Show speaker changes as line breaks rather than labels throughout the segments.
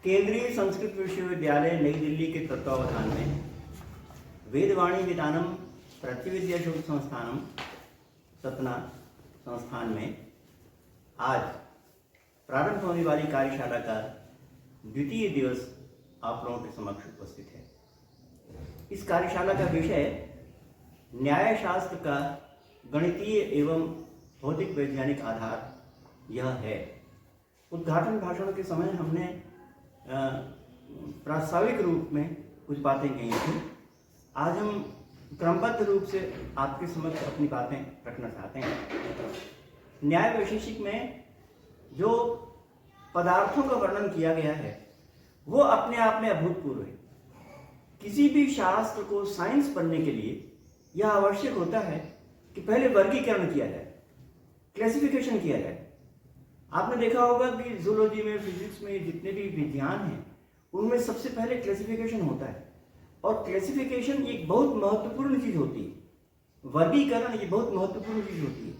केंद्रीय संस्कृत विश्वविद्यालय नई दिल्ली के तत्वावधान में वेदवाणी विदानम प्रतिविद्या शोध संस्थानम सतना संस्थान में आज प्रारंभ होने वाली कार्यशाला का द्वितीय दिवस आप लोगों के समक्ष उपस्थित है। इस कार्यशाला का विषय न्याय शास्त्र का गणितीय एवं भौतिक वैज्ञानिक आधार यह है। उद्घाटन भाषण के समय हमने प्रास्ताविक रूप में कुछ बातें कही थी। आज हम क्रमबद्ध रूप से आपके समक्ष अपनी बातें रखना चाहते हैं। न्याय वैशेषिक में जो पदार्थों का वर्णन किया गया है वो अपने आप में अभूतपूर्व है। किसी भी शास्त्र को साइंस पढ़ने के लिए यह आवश्यक होता है कि पहले वर्गीकरण किया जाए, क्लासिफिकेशन किया जाए। आपने देखा होगा कि जूलॉजी में, फिजिक्स में जितने भी विज्ञान हैं उनमें सबसे पहले क्लासिफिकेशन होता है और क्लासिफिकेशन एक बहुत महत्वपूर्ण चीज होती है। वर्गीकरण ये बहुत महत्वपूर्ण चीज होती है,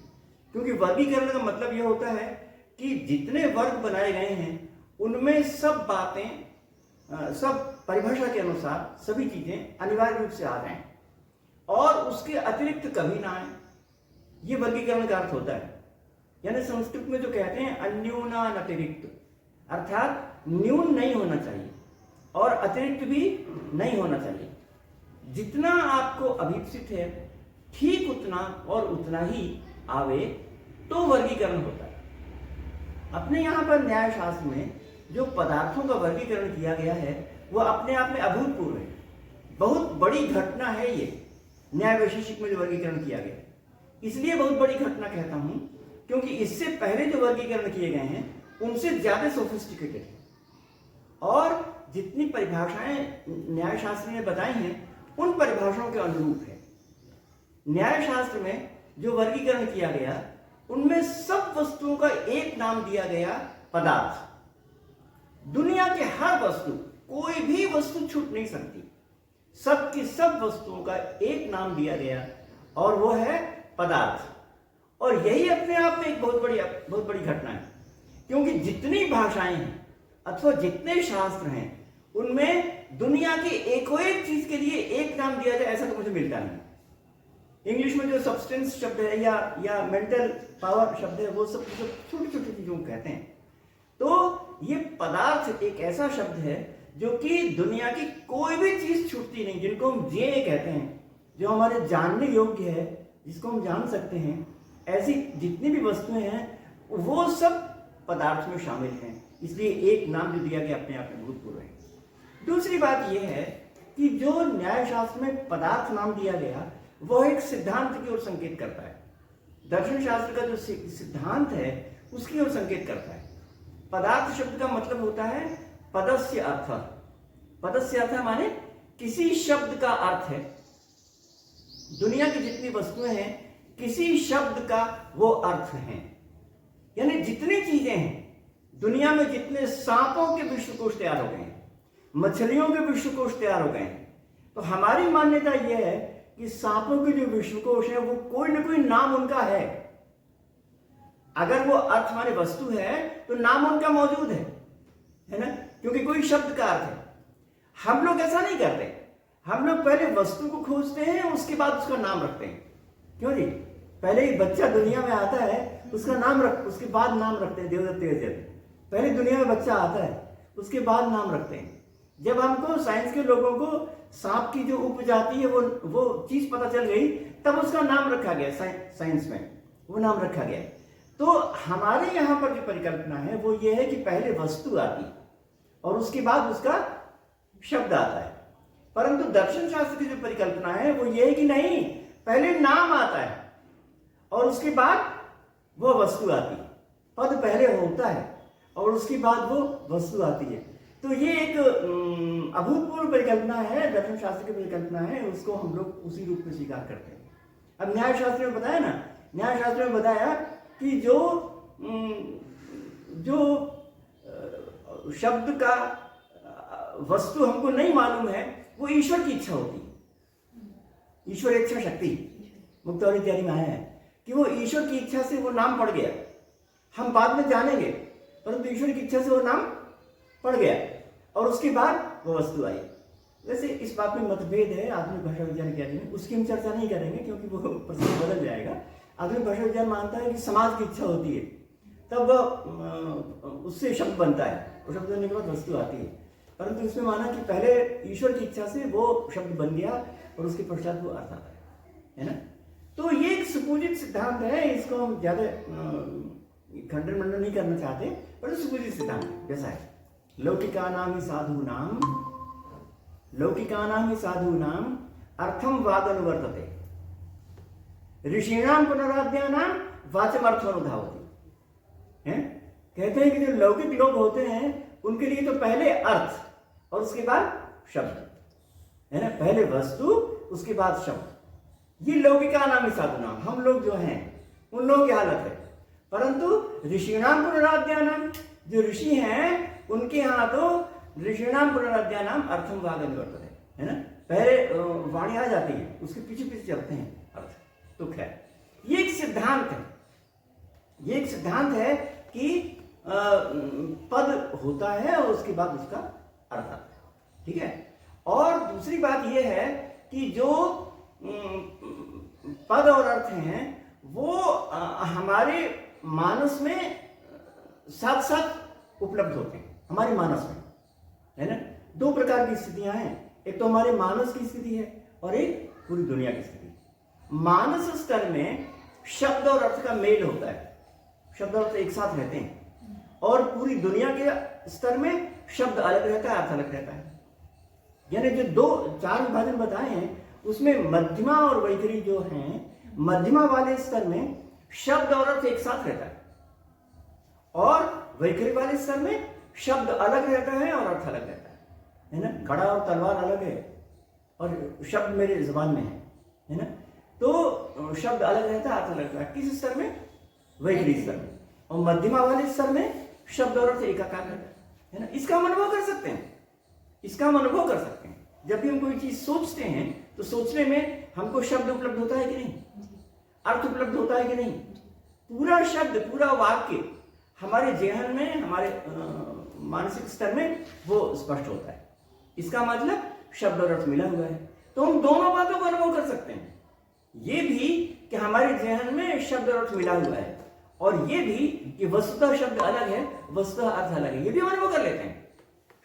क्योंकि वर्गीकरण का मतलब यह होता है कि जितने वर्ग बनाए गए हैं उनमें सब बातें, सब परिभाषा के अनुसार सभी चीजें अनिवार्य रूप से आ जाएं और उसके अतिरिक्त कभी ना आए। ये वर्गीकरण का अर्थ होता है। यानी संस्कृत में जो कहते हैं अन्यूनानतिरिक्त, अर्थात न्यून नहीं होना चाहिए और अतिरिक्त भी नहीं होना चाहिए। जितना आपको अभीप्सित है ठीक उतना और उतना ही आवे तो वर्गीकरण होता है। अपने यहाँ पर न्याय शास्त्र में जो पदार्थों का वर्गीकरण किया गया है वह अपने आप में अभूतपूर्व है। बहुत बड़ी घटना है ये न्याय वैशेषिक में जो वर्गीकरण किया गया है। इसलिए बहुत बड़ी घटना कहता हूं क्योंकि इससे पहले जो वर्गीकरण किए गए हैं उनसे ज्यादा सोफिस्टिकेटेड है और जितनी परिभाषाएं न्याय शास्त्र ने बताई हैं उन परिभाषाओं के अनुरूप है। न्याय शास्त्र में जो वर्गीकरण किया गया उनमें सब वस्तुओं का एक नाम दिया गया, पदार्थ। दुनिया के हर वस्तु, कोई भी वस्तु छूट नहीं सकती, सब की सब वस्तुओं का एक नाम दिया गया और वो है पदार्थ। और यही अपने आप में एक बहुत बड़ी घटना है, क्योंकि जितनी भाषाएं हैं अथवा जितने शास्त्र हैं उनमें दुनिया की एको एक चीज के लिए एक नाम दिया जाए ऐसा तो मुझे मिलता नहीं। इंग्लिश में जो सब्सटेंस शब्द है या मेंटल पावर शब्द है वो सब छोटी छोटी चीजों को कहते हैं। तो ये पदार्थ एक ऐसा शब्द है जो कि दुनिया की कोई भी चीज छूटती नहीं, जिनको हम ज्ञेय कहते हैं, जो हमारे जानने योग्य है, जिसको हम जान सकते हैं, ऐसी जितनी भी वस्तुएं हैं वो सब पदार्थ में शामिल हैं। इसलिए एक नाम जो दिया गया अपने आप में भूतपूर्व है। दूसरी बात यह है कि जो न्याय शास्त्र में पदार्थ नाम दिया गया वह एक सिद्धांत की ओर संकेत करता है। दर्शन शास्त्र का जो सिद्धांत है उसकी ओर संकेत करता है। पदार्थ शब्द का मतलब होता है पदस्य अर्थ। पदस्य अर्थ माने किसी शब्द का अर्थ है। दुनिया की जितनी वस्तुएं हैं किसी शब्द का वो अर्थ है। यानी जितनी चीजें हैं दुनिया में, जितने सांपों के विश्वकोश तैयार हो गए हैं, मछलियों के विश्वकोश तैयार हो गए हैं, तो हमारी मान्यता यह है कि सांपों के जो विश्वकोश है वो कोई ना कोई नाम उनका है। अगर वो अर्थ माने वस्तु है तो नाम उनका मौजूद है ना, क्योंकि कोई शब्द का अर्थ है। हम लोग ऐसा नहीं करते। हम लोग पहले वस्तु को खोजते हैं उसके बाद उसका नाम रखते हैं। क्यों जी? पहले ही बच्चा दुनिया में आता है उसका नाम उसके बाद नाम रखते हैं। देवदत्त पहले दुनिया में बच्चा आता है उसके बाद नाम रखते हैं। जब हमको साइंस के लोगों को सांप की जो उपजाति है वो चीज पता चल गई तब उसका नाम रखा गया। साइंस में वो नाम रखा गया। तो हमारे यहाँ पर जो परिकल्पना है वो ये है कि पहले वस्तु आती और उसके बाद उसका शब्द आता है। परंतु दर्शन शास्त्र की जो परिकल्पना है वो ये है कि नहीं, पहले नाम आता है और उसके बाद वो वस्तु आती है। पद पहले होता है और उसके बाद वो वस्तु आती है। तो ये एक अभूतपूर्व परिकल्पना है, दर्शन शास्त्र की परिकल्पना है, उसको हम लोग उसी रूप में स्वीकार करते हैं। अब न्याय शास्त्र में बताया ना, न्याय शास्त्र में बताया कि जो शब्द का वस्तु हमको नहीं मालूम है वो ईश्वर की इच्छा होती है। ईश्वर इच्छा शक्ति मुक्तवली इत्यादि में आया है कि वो ईश्वर की इच्छा से वो नाम पड़ गया। हम बाद में जानेंगे, परंतु ईश्वर की इच्छा से वो नाम पड़ गया। और उसके बाद वो वस्तु आई। वैसे इस बात में मतभेद है आधुनिक भाषा विज्ञान इत्यादि में, उसकी हम चर्चा नहीं करेंगे क्योंकि वो प्रसंग बदल जाएगा। आधुनिक भाषा विज्ञान मानता है कि समाज की इच्छा होती है तब उससे शब्द बनता है और शब्द बनने के बाद वस्तु आती है, परंतु इसमें माना कि पहले ईश्वर की इच्छा से वो शब्द बन गया और उसके पश्चात वो अर्थ आता है ना। तो ये एक सुपूजित सिद्धांत है, इसको हम ज्यादा खंडन मंडन नहीं करना चाहते, पर सुपूजित सिद्धांत है। जैसा है लौकिकानां ही साधूनां अर्थम वाद अनुवर्तते, ऋषीणां पुनराद्यानां वाचमर्थोनुधावति। कहते हैं कि जो लौकिक लोग होते हैं उनके लिए तो पहले अर्थ और उसके बाद शब्द है ना, पहले वस्तु उसके बाद शब्द। ये लौकिकानां साधूनां, हम लोग जो हैं उन लोगों की हालत है। परंतु ऋषीणाम पुनराद्यानां, जो ऋषि हैं उनके यहाँ तो ऋषीणाम पुनराद्यानां अर्थम वाद अनुवर्तते है ना, पहले वाणी आ जाती है उसके पीछे पीछे चलते हैं अर्थ। तो खैर ये एक सिद्धांत है, ये एक सिद्धांत है कि पद होता है और उसके बाद उसका अर्थ आता है, ठीक है। और दूसरी बात यह है कि जो पद और अर्थ हैं वो हमारे मानस में साथ साथ उपलब्ध होते हैं, हमारे मानस में है ना। दो प्रकार की स्थितियां हैं, एक तो हमारे मानस की स्थिति है और एक पूरी दुनिया की स्थिति। मानस स्तर में शब्द और अर्थ का मेल होता है, शब्द और अर्थ एक साथ रहते हैं, और पूरी दुनिया के स्तर में शब्द अलग रहता है, अर्थ अलग रहता है। यानी जो दो चार विभाजन बताए हैं उसमें मध्यमा और वैखरी जो हैं, मध्यमा वाले स्तर में शब्द और अर्थ एक साथ रहता है, और वैखरी वाले स्तर में शब्द अलग रहता है और अर्थ अलग रहता है ना। घड़ा और तलवार अलग है और शब्द मेरे जुबान में है ना, तो शब्द अलग रहता है, अर्थ अलग रहता है। किस स्तर में? वैखरी स्तर में। और मध्यमा वाले स्तर में शब्द और अर्थ एकाकार रहता है ना। इसका हम अनुभव कर सकते हैं, इसका हम अनुभव कर सकते हैं। जब भी हम कोई चीज सोचते हैं तो सोचने में हमको शब्द उपलब्ध होता है कि नहीं, अर्थ उपलब्ध होता है कि नहीं। पूरा शब्द, पूरा वाक्य हमारे जेहन में, हमारे मानसिक स्तर में वो स्पष्ट होता है। इसका मतलब शब्द और अर्थ मिला हुआ है। तो हम दोनों बातों को अनुभव कर सकते हैं, ये भी कि हमारे जेहन में शब्द और अर्थ मिला हुआ है, और ये भी कि वस्तुतः शब्द अलग है, वस्तुतः अर्थ अलग है, ये भी हम अनुभव कर लेते हैं।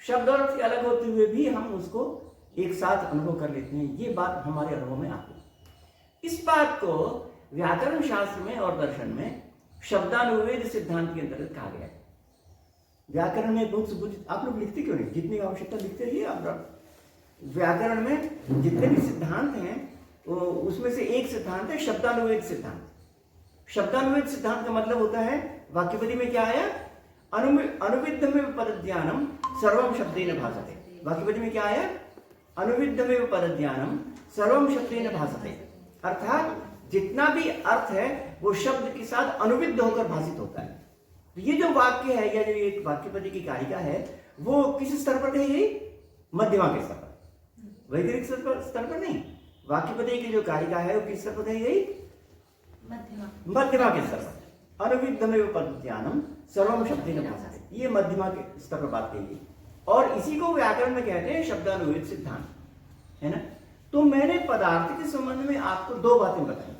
शब्द और अर्थ के अलग होते हुए भी हम उसको एक साथ अनुभव कर लेते हैं, ये बात हमारे अनुभव में आती है। इस बात को व्याकरण शास्त्र में और दर्शन में शब्दानुवेद सिद्धांत के अंतर्गत कहा गया है। व्याकरण में बहुत सुपूजित, आप लोग लिखते क्यों नहीं, जितनी आवश्यकता लिखते रहिए आप। व्याकरण में जितने भी सिद्धांत हैं उसमें से एक सिद्धांत है शब्दानुवेद सिद्धांत। शब्दानुवेद सिद्धांत का मतलब होता है, वाक्यपदी में क्या आया, अनुविद्धमेव पदज्ञानम सर्वम शब्देन भासते। वाक्यपदी में क्या आया, अनुविद्धमेव पदज्ञानम सर्वम शब्देन भासते, अर्थात जितना भी अर्थ है वो शब्द के साथ अनुविद्ध होकर भाषित होता है। तो ये जो वाक्य है या जो एक वाक्यपदी की कारिका है वो किस स्तर पर कही गई, मध्यमा के स्तर पर, वैदिक स्तर पर नहीं। वाक्यपदी की जो कारिका है वो किस स्तर पर कही गई, मध्यमा के स्तर पर। अनुविद्धमेव पदज्ञानम सर्वम शब्देन भासते, ये मध्यमा के स्तर पर बात कही गई, और इसी को व्याकरण में कहते हैं शब्दानुवेद सिद्धांत, है ना। तो मैंने पदार्थ के संबंध में आपको दो बातें बताई।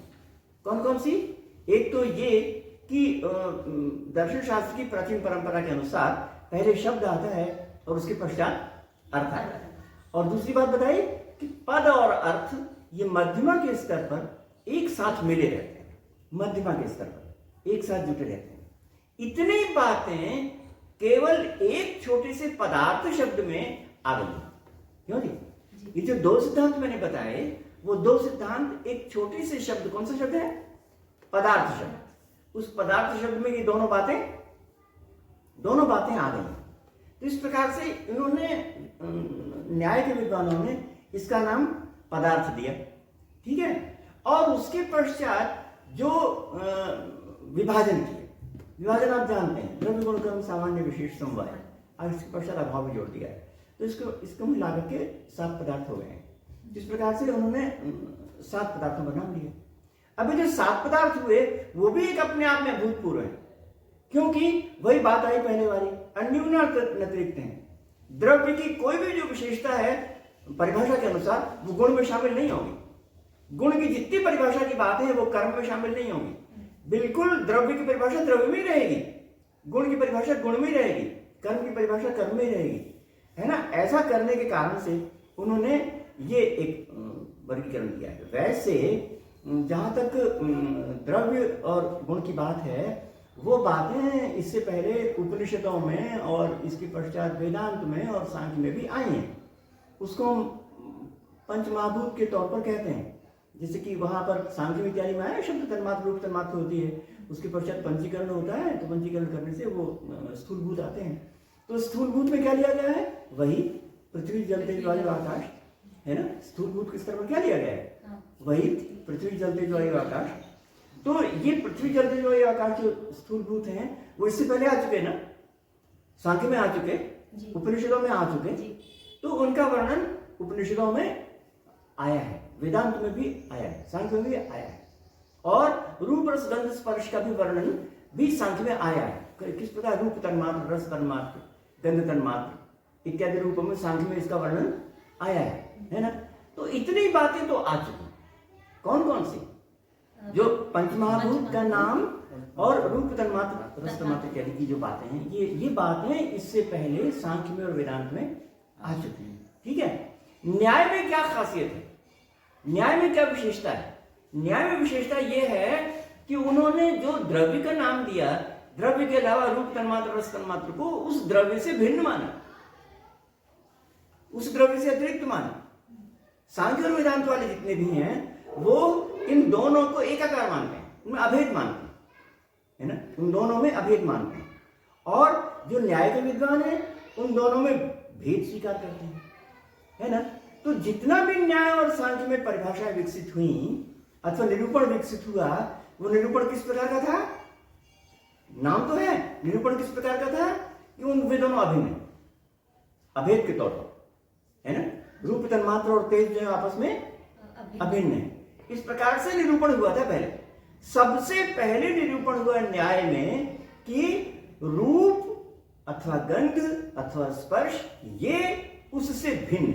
कौन कौन सी? एक तो ये कि दर्शन शास्त्र की प्राचीन परंपरा के अनुसार पहले शब्द आता है और उसके पश्चात अर्थ आता है, और दूसरी बात बताई कि पद और अर्थ ये मध्यमा के स्तर पर एक साथ मिले रहते हैं, मध्यमा के स्तर पर एक साथ जुटे रहते हैं। इतनी बातें केवल एक छोटे से पदार्थ शब्द में आ गई, क्यों जी? ये जो दो सिद्धांत मैंने बताए वो दो सिद्धांत एक छोटे से शब्द, कौन सा शब्द है, पदार्थ शब्द, उस पदार्थ शब्द में ये दोनों बातें आ गई। तो इस प्रकार से इन्होंने, न्याय के विद्वानों ने इसका नाम पदार्थ दिया, ठीक है। और उसके पश्चात जो विभाजन किए, विभाजन आप जानते हैं, द्रव्य गुण कर्म सामान्य विशेष समवाय, और इसके पश्चात अभाव भी जोड़ दिया है। तो इसको मिला करके 7 पदार्थ हो गए हैं। जिस प्रकार से उन्होंने 7 पदार्थों का नाम दिया। अभी जो 7 पदार्थ हुए वो भी एक अपने आप में अभूतपूर्व है, क्योंकि वही बात आई पहले वाली, अन्योन्यातिरिक्त हैं। द्रव्य की कोई भी जो विशेषता है परिभाषा के अनुसार वो गुण में शामिल नहीं होगी। गुण की जितनी परिभाषा की बात है वो कर्म में शामिल नहीं होगी। बिल्कुल द्रव्य की परिभाषा द्रव्य में ही रहेगी, गुण की परिभाषा गुण में ही रहेगी, कर्म की परिभाषा कर्म में ही रहेगी, है ना। ऐसा करने के कारण से उन्होंने ये एक वर्गीकरण किया है। वैसे जहाँ तक द्रव्य और गुण की बात है, वो बातें इससे पहले उपनिषदों में और इसके पश्चात वेदांत में और सांख्य में भी आई हैं। उसको हम पंचमहाभूत के तौर पर कहते हैं। जैसे कि वहाँ पर सांख्य इत्यादि में आया शब्द तन्मात्र रूप तन्मात्र होती है, उसके पश्चात पंचीकरण होता है, तो पंचीकरण करने से वो स्थूलभूत आते हैं। तो स्थूलभूत में क्या लिया गया है? वही पृथ्वी जल तेज वायु आकाश, है ना। स्थूलभूत के स्तर पर क्या लिया गया है? वही पृथ्वी जल तेज वायु आकाश। तो ये पृथ्वी जल तेज वायु आकाश जो स्थूलभूत हैं वो इससे पहले आ चुके ना, सांख्य में आ चुके, उपनिषदों में आ चुके, तो उनका वर्णन उपनिषदों में आया है, वेदांत में भी आया है, सांख्य में भी आया है। और रूप रस गंध स्पर्श का भी वर्णन भी सांख्य में आया है। किस प्रकार रूप तन्मात्र, रस तन्मात्र, गंध तन्मात्र इत्यादि रूपों में सांख्य में इसका वर्णन आया है ना। तो इतनी बातें तो आ चुकी। कौन कौन सी? जो पंचमहाभूत का नाम और रूप तन्मात्र, रस तन्मात्र इत्यादि की जो बातें हैं, ये बातें इससे पहले सांख्य में और वेदांत में आ चुकी हैं। ठीक है। न्याय में क्या खासियत है? न्याय में क्या विशेषता है? न्याय में विशेषता यह है कि उन्होंने जो द्रव्य का नाम दिया, द्रव्य के अलावा रूप तन्मात्र, रस तन्मात्र को उस द्रव्य से भिन्न माना, उस द्रव्य से अतिरिक्त माना। सांख्य और वेदांत वाले जितने भी हैं वो इन दोनों को एकाकार मानते हैं, उनमें अभेद मानते हैं, है ना। उन दोनों में अभेद मानते हैं। और जो न्याय के विद्वान हैं उन दोनों में भेद स्वीकार करते हैं, है ना। तो जितना भी न्याय और सांख्य में परिभाषाएं विकसित हुई अथवा निरूपण विकसित हुआ, वो निरूपण किस प्रकार का था? नाम तो है, निरूपण किस प्रकार का था कि उन वे दोनों अभिन्न है, अभेद के तौर पर, है ना। रूप तन्मात्र और तेज जो है आपस में अभिन्न है। इस प्रकार से निरूपण हुआ था पहले। सबसे पहले निरूपण हुआ न्याय में कि रूप अथवा गंध अथवा स्पर्श ये उससे भिन्न,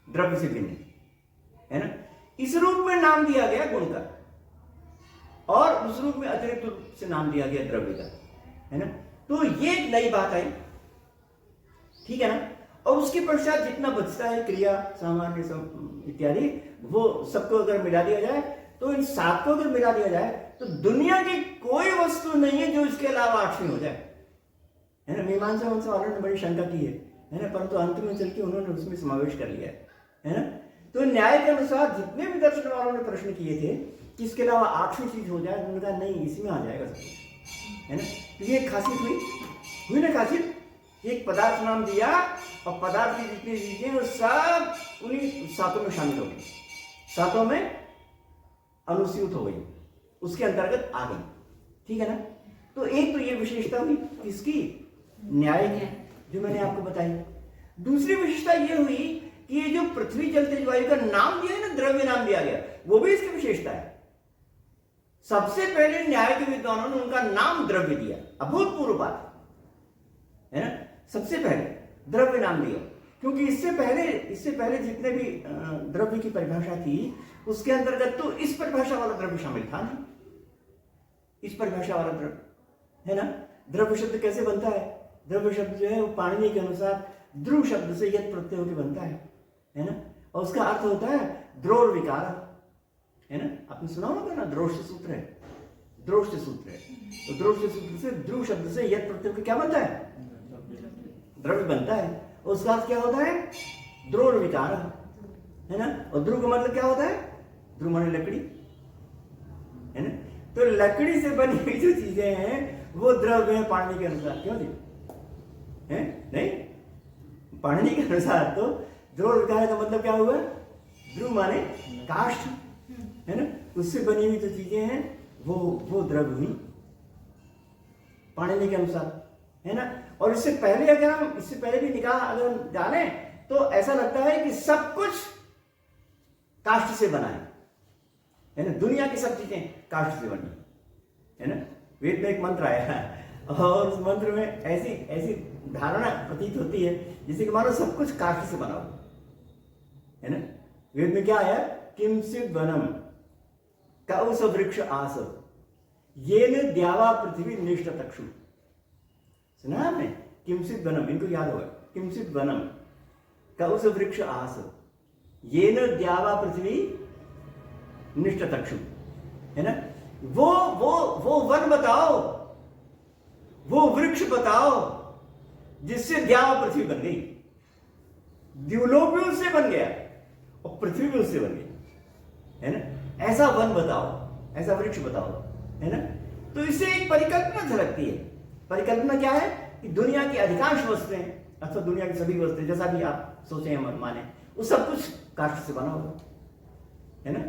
द्रव्य से भिन्न, है ना। इस रूप में नाम दिया गया गुण का और उस रूप में अतिरिक्त रूप से नाम दिया गया द्रव्य का, है ना। तो ये एक नई बात आई, ठीक है ना। और उसके पश्चात जितना बचता है क्रिया सामान्य इत्यादि, वो सबको अगर मिला दिया जाए, तो इन सात को अगर मिला दिया जाए तो दुनिया की कोई वस्तु नहीं है जो इसके अलावा आठवीं हो जाए, है ना। मीमांसा वंश वालों ने बड़ी शंका की है ना, परंतु अंत में चल के उन्होंने उसमें समावेश कर लिया है ना। तो न्याय के अनुसार जितने भी दर्शन वालों ने प्रश्न किए थे कि इसके अलावा आठवीं चीज हो जाए, उन्होंने कहा नहीं, इसी में आ जाएगा सब, है ना। तो ये खासियत हुई ना खासियत। एक पदार्थ नाम दिया और पदार्थ की जितनी चीजें वो सब उन्हीं सातों में शामिल हो गई, सातों में अनुस्यूत हो गई, उसके अंतर्गत आ गई, ठीक है ना। तो एक तो ये विशेषता हुई किसकी? न्याय की, जो मैंने आपको बताई। दूसरी विशेषता ये हुई कि ये जो पृथ्वी जल तेज वायु का नाम दिया है ना, द्रव्य नाम दिया गया, वो भी इसकी विशेषता है। सबसे पहले न्याय के विद्वानों ने उनका नाम द्रव्य दिया, अभूतपूर्व बात है ना। सबसे पहले द्रव्य नाम दिया, क्योंकि इससे पहले जितने भी द्रव्य की परिभाषा थी उसके अंतर्गत तो इस परिभाषा वाला द्रव्य शामिल था नहीं, इस परिभाषा वाला द्रव्य, है ना। द्रव्य शब्द कैसे बनता है? द्रव्य शब्द जो है वो पाणिनि के अनुसार ध्रुव शब्द से यत प्रत्यय होकर बनता है ना। और उसका अर्थ होता है द्रोण विकार, है ना। आपने सुना होगा ना, द्रोष्ट सूत्र है, द्रोष्ट सूत्र है। तो द्रोष्ट सूत्र से ध्रुव शब्द से यत प्रत्यय होकर क्या बनता है? द्रव्य बनता है। और उसका अर्थ क्या होता है? द्रोण विकार, है ना। और ध्रुव का मतलब क्या होता है? ध्रुव माने लकड़ी, है ना। तो लकड़ी से बनी हुई जो चीजें हैं वो द्रव्य है पाणिनि के अनुसार, क्यों जी? है नहीं, पाणिनि के अनुसार तो द्रोण विकार का मतलब क्या हुआ? ध्रुव माने काष्ठ, है ना। उससे बनी हुई जो चीजें हैं वो द्रव्य हुई पाणिनि के अनुसार, है ना। और इससे पहले भी निकाह अगर हम डालें तो ऐसा लगता है कि सब कुछ काष्ठ से बना है ना। दुनिया की सब चीजें काष्ठ से बनी, है ना। वेद में एक मंत्र आया, और उस मंत्र में ऐसी ऐसी धारणा प्रतीत होती है जैसे कि मानो सब कुछ काष्ठ से बना हुआ है ना। वेद में क्या आया, किंचित वनम कौस वृक्ष आस येन द्यावा पृथ्वी निष्ठ तक्षु। सुना आपने, किंचित वनम, इनको याद होगा, किंचित वनम कौस वृक्ष आस येन द्यावा पृथ्वी निष्ठ तक्षु, है ना। वो वन बताओ, वो वृक्ष बताओ जिससे द्यावा पृथ्वी बन गई। द्युलोक भी उससे बन गया और पृथ्वी भी उससे बन गई, है ना। ऐसा वन बताओ, ऐसा वृक्ष बताओ, है ना। तो इससे एक परिकल्पना झलकती है। परिकल्पना क्या है कि दुनिया की अधिकांश वस्तुएं अथवा दुनिया की सभी वस्तुएं, जैसा भी आप सोचे माने, वो सब कुछ काष्ठ से बना होगा, है ना।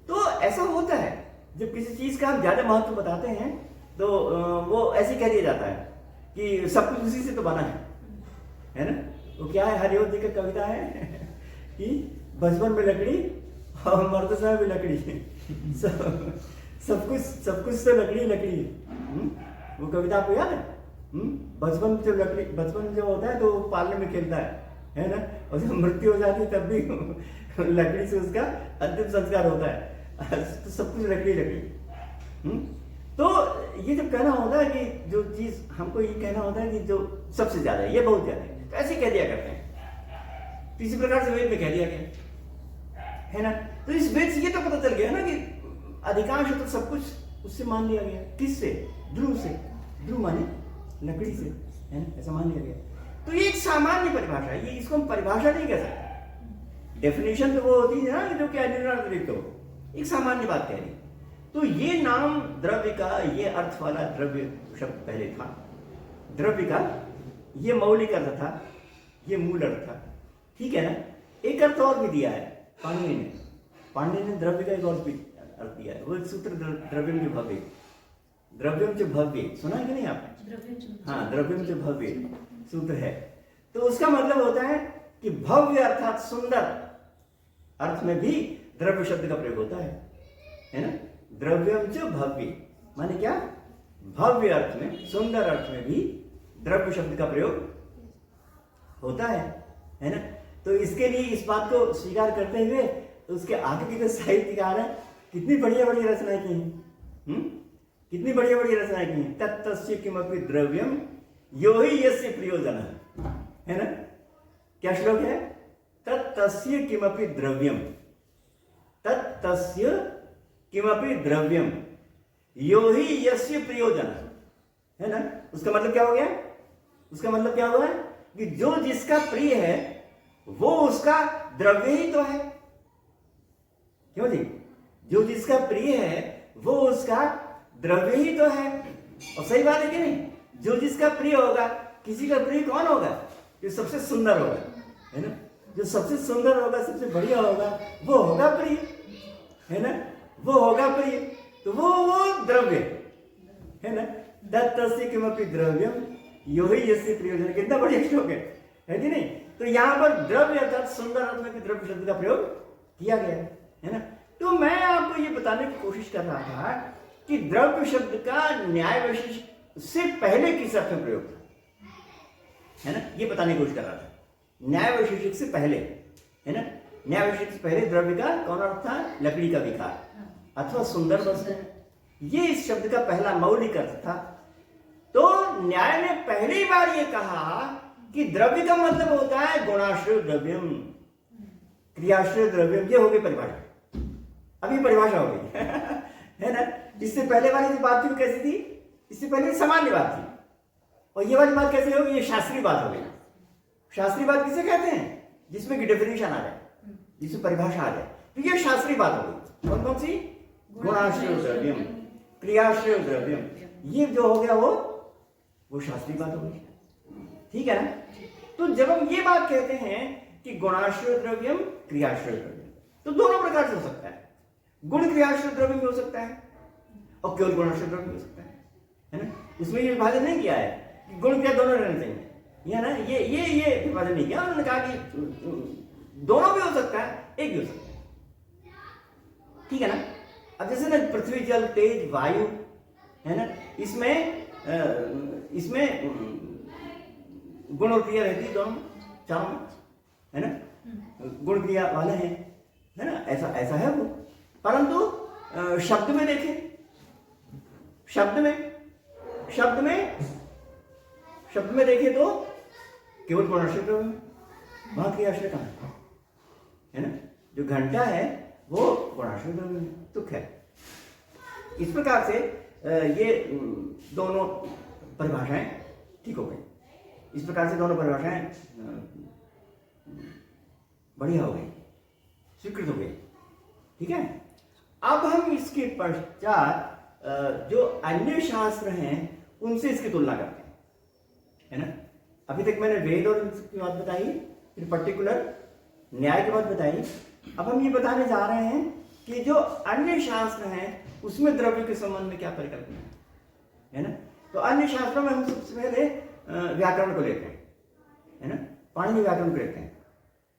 तो ऐसा होता है जब किसी चीज का हम ज्यादा महत्व बताते हैं तो वो ऐसे कह दिया जाता है कि सब कुछ उसी से तो बना है ना। वो क्या है, हरिओम जी का कविता है कि बचपन में लकड़ी और मरते समय भी लकड़ी सब कुछ तो लकड़ी लकड़ी है। वो कविता आपको याद है? बचपन जो होता है तो पालने में खेलता है ना। और जब मृत्यु हो जाती है तब भी लकड़ी से उसका अंतिम संस्कार होता है। तो सब कुछ लकड़ी लकड़ी। तो ये जब कहना होता है कि जो चीज हमको ये कहना होता है कि जो सबसे ज्यादा है, ये बहुत ज्यादा है, तो ऐसे कह दिया करते हैं। तो इसी प्रकार से वेद में कह दिया गया है ना। तो इस वेद से ये तो पता चल गया ना कि अधिकांश तो सब कुछ उससे मान लिया गया। किससे? ध्रुव से। ध्रुव माने लकड़ी से, है ना, ऐसा मान लिया गया। तो ये एक सामान्य परिभाषा है, ये इसको हम परिभाषा नहीं कह सकते। डेफिनेशन तो वो होती है ना जो कि अनिर्णायक हो, एक सामान्य बात कह रही। तो ये नाम द्रव्य का, ये अर्थ वाला द्रव्य शब्द पहले था। द्रव्य का ये मौलिक अर्थ था, ये मूल अर्थ था, ठीक है ना। एक अर्थ और भी दिया है पाणिनि ने द्रव्य का एक और भी अर्थ दिया है। वो सूत्र द्रव्यम च भव्य, द्रव्यम च भव्य, सुना है कि नहीं आपने? हाँ, द्रव्यम च भव्य सूत्र है। तो उसका मतलब होता है कि भव्य अर्थात सुंदर अर्थ में भी द्रव्य शब्द का प्रयोग होता है ना। द्रव्यम च भव्य माने क्या? भव्य अर्थ में, सुंदर अर्थ में भी द्रव्य शब्द का प्रयोग होता है ना। तो इसके लिए इस बात को स्वीकार करते हुए तो उसके आगे की जो साहित्यकार है, कितनी बढ़िया बढ़िया रचनाएं की हैं, कितनी बढ़िया बढ़िया रचनाएं की हैं। तत्तस्य किमपि द्रव्यम यो ही यस्य प्रयोजन, है ना। क्या श्लोक है? तत्तस्य किमपि द्रव्यम, तत्तस्य किमपि द्रव्यम यो ही यस्य प्रयोजन, है ना। उसका मतलब क्या हो गया? उसका मतलब क्या हुआ कि जो जिसका प्रिय है वो उसका द्रव्य ही तो है। क्यों जी? जो जिसका प्रिय है वो उसका द्रव्य ही तो है। और सही बात है कि नहीं? जो जिसका प्रिय होगा, किसी का प्रिय कौन होगा? जो सबसे सुंदर होगा, है ना। जो सबसे सुंदर होगा, सबसे बढ़िया होगा, वो होगा प्रिय, है ना। वो होगा प्रिय, तो वो द्रव्य है ना। तत्तस्य किमपि द्रव्यम यो ही यस्य प्रयोजन। कितना बढ़िया श्लोक है कि नहीं। तो यहाँ पर द्रव्य अर्थात सुंदर अर्थ में भी द्रव्य शब्द का प्रयोग किया गया है ना। तो मैं आपको ये बताने की कोशिश कर रहा था कि द्रव्य शब्द का न्याय विशेष से पहले किस अर्थ में प्रयोग था, है ना। ये बताने की कोशिश कर रहा था। न्याय विशेषक से पहले, है ना। न्याय विशेषक से पहले द्रव्य का कौन अर्थ था? लकड़ी का विकार अथवा सुंदर वस्तु, ये इस शब्द का पहला मौलिक अर्थ था। तो न्याय ने पहली बार ये कहा कि द्रव्य का मतलब होता है गुणाश्रय द्रव्यम, क्रियाश्रय द्रव्यम। ये हो गई परिभाषा, अभी परिभाषा हो गई है ना। इससे पहले वाली जो बात थी वो कैसी थी? इससे पहले सामान्य बात थी, और ये वाली बात कैसी होगी? ये शास्त्रीय बात हो गई। शास्त्रीय बात किसे कहते हैं? जिसमें कि डेफिनेशन आ जाए, जिसमें परिभाषा आ जाए, तो ये शास्त्रीय बात हो गई। कौन कौन सी? गुणाश्रय द्रव्यम, क्रियाश्रय द्रव्यम, ये जो हो गया वो शास्त्रीय बात हो गई, ठीक है ना। तो जब हम ये बात कहते हैं कि गुणाश्रय द्रव्यम, क्रियाश्रय द्रव्यम, तो दोनों प्रकार से हो सकता है। गुण क्रियाश्रय द्रव्यम भी हो सकता है और केवल गुणाश्रय द्रव्य हो सकता है ना। इसमें ये विभाजन नहीं किया है कि गुण क्रिया दोनों रहने चाहिए, ये ना, ये विभाजन नहीं किया। उन्होंने कहा कि दोनों भी हो सकता है, एक भी हो सकता है, ठीक है ना। अब जैसे ना पृथ्वी, जल, तेज, वायु, है ना, इसमें इसमें गुण और क्रिया रहती है दोनों चारों में, है ना, गुण क्रिया वाले हैं, है ना, ऐसा ऐसा है वो। परंतु शब्द में देखें, शब्द में देखें तो केवल गुणाश्रय द्रव्य में, वहां क्रियाश्रय कहाँ है ना, जो घंटा है वो गुणाश्रय द्रव्य में। तो खैर इस प्रकार से ये दोनों परिभाषाएं ठीक हो गई। इस प्रकार से दोनों परिभाषाएं बढ़िया हो गई, स्वीकृत हो गई, ठीक है। अब हम इसके पश्चात जो अन्य शास्त्र हैं उनसे इसकी तुलना करते हैं, है ना। अभी तक मैंने वेद और की बात बताई, फिर पर्टिकुलर न्याय की बात बताई। अब हम ये बताने जा रहे हैं कि जो अन्य शास्त्र हैं उसमें द्रव्य के संबंध में क्या परिकल्पना है ना। तो अन्य शास्त्रों में हम सबसे पहले व्याकरण को लेते हैं, है ना, पाणिनि व्याकरण को लेते हैं,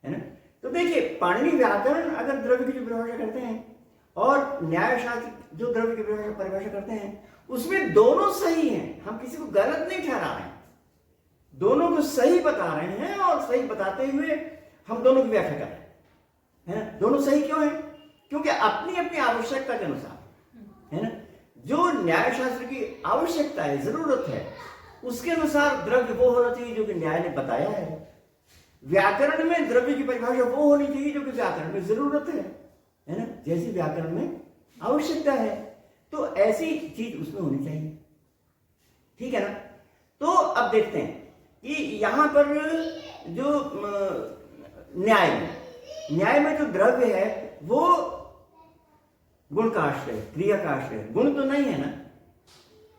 है ना। तो देखिए पाणिनि व्याकरण अगर द्रव्य की जो परिभाषा करते हैं और न्याय शास्त्र जो द्रव्य की परिभाषा करते हैं उसमें दोनों सही हैं, हम किसी को गलत नहीं ठहरा रहे हैं, दोनों को सही बता रहे हैं और सही बताते हुए हम दोनों की व्याख्या कर रहे हैं, है ना। दोनों सही क्यों है? क्योंकि अपनी अपनी आवश्यकता के अनुसार, है ना, जो न्याय शास्त्र की आवश्यकता है, जरूरत है, उसके अनुसार द्रव्य वो होना चाहिए जो कि न्याय ने बताया है। व्याकरण में द्रव्य की परिभाषा वो होनी चाहिए जो कि व्याकरण में जरूरत है ना, जैसी व्याकरण में आवश्यकता है, तो ऐसी चीज उसमें होनी चाहिए, ठीक है ना। तो अब देखते हैं कि यहां पर जो न्याय में जो द्रव्य है वो गुण का आश्रय, क्रिया का आश्रय, गुण तो नहीं है ना,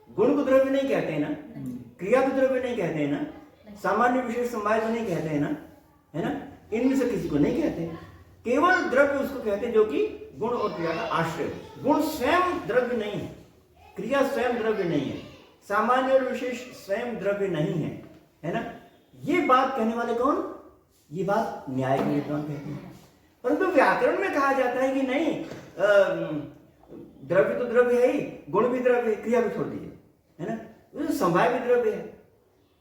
गुण को द्रव्य नहीं कहते हैं ना, क्रिया को द्रव्य नहीं कहते हैं ना, सामान्य विशेष समवाय को नहीं कहते हैं ना, है ना, इनमें से किसी को नहीं कहते, केवल द्रव्य उसको कहते हैं जो कि गुण और क्रिया का आश्रय। गुण स्वयं द्रव्य नहीं है, क्रिया स्वयं द्रव्य नहीं है, सामान्य और विशेष स्वयं द्रव्य नहीं है ना। ये बात कहने वाले कौन? ये बात न्याय के विद्वान कहते हैं। परंतु व्याकरण में कहा जाता है कि नहीं, द्रव्य तो द्रव्य है ही, गुण भी द्रव्य है, क्रिया भी छोड़ दीजिए, है ना, समवाय भी द्रव्य है,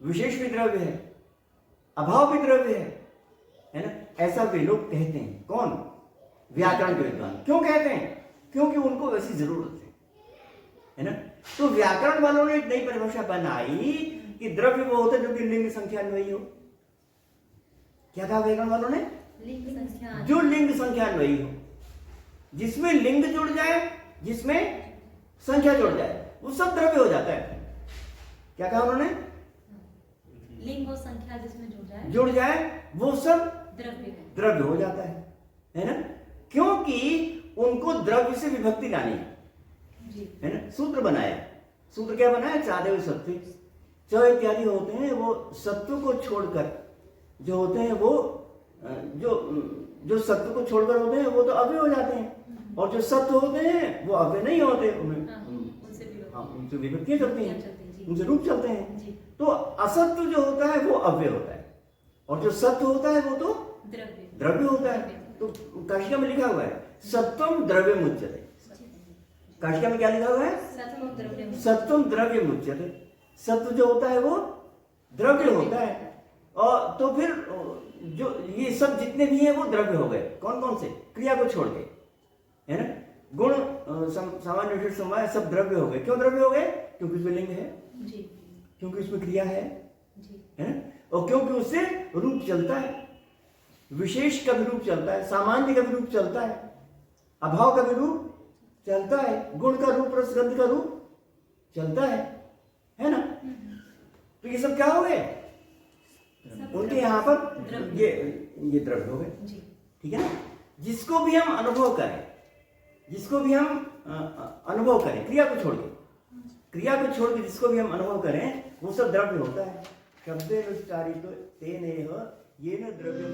विशेष भी द्रव्य है, अभाव भी द्रव्य है ना, ऐसा वे लोग कहते हैं। कौन? व्याकरण के विद्वान। क्यों कहते हैं? क्योंकि उनको वैसी जरूरत है ना। तो व्याकरण वालों ने एक नई परिभाषा बनाई कि द्रव्य वो होता है जो कि लिंग संख्या अन्वयी हो। क्या कहा व्याकरण वालों ने?
लिंग संख्या,
जो लिंग संख्या अन्वयी हो, जिसमें लिंग जुड़ जाए, जिसमें संख्या जुड़ जाए, वो सब द्रव्य हो जाता है। क्या कहा उन्होंने?
लिंग और संख्या जिसमें
जुड़ जाए वो सब
द्रव्य
हो जाता है ना, क्योंकि उनको द्रव्य से विभक्ति लानी है ना। सूत्र बनाया, सूत्र क्या बनाया? चादेव सत्व, च इत्यादि होते हैं वो सत्व को छोड़कर जो होते हैं, वो जो सत्व को छोड़कर होते हैं वो तो अव्यय हो जाते हैं, और जो सत्व होते हैं वो अव्यय नहीं होते, उनसे विभक्तियां चलती हैं, उनसे रूप चलते हैं। तो असत्व जो होता है वो अव्यय होता है, और जो सत्व होता है वो तो द्रव्य होता है। तो काशिका में लिखा हुआ है सत्वम द्रव्य मुच्यते। काशिका में क्या लिखा हुआ है? सत्वम द्रव्य मुच्यते। सत्व जो होता है वो द्रव्य होता है, और तो फिर जो ये सब जितने भी हैं वो द्रव्य हो गए। कौन कौन से? क्रिया को छोड़ के, है ना। गुण, सामान्य विशेष समवाय सब द्रव्य हो गए। क्यों द्रव्य हो गए? क्योंकि उसमें लिंग है, क्योंकि उसमें क्रिया है ना, और क्योंकि उससे रूप चलता है, विशेष का भी रूप चलता है, सामान्य का भी रूप चलता है, अभाव का भी रूप चलता है, गुण का रूप, रसगंध का रूप चलता है ना। तो ये सब क्या हो गए? उनके यहाँ पर ये द्रव्य हो गए, ठीक है ना। जिसको भी हम अनुभव करें, क्रिया को छोड़ के जिसको भी हम अनुभव करें वो सब द्रव्य होता है। शब्देन उच्चारितो तेनेह येन द्रव्यम।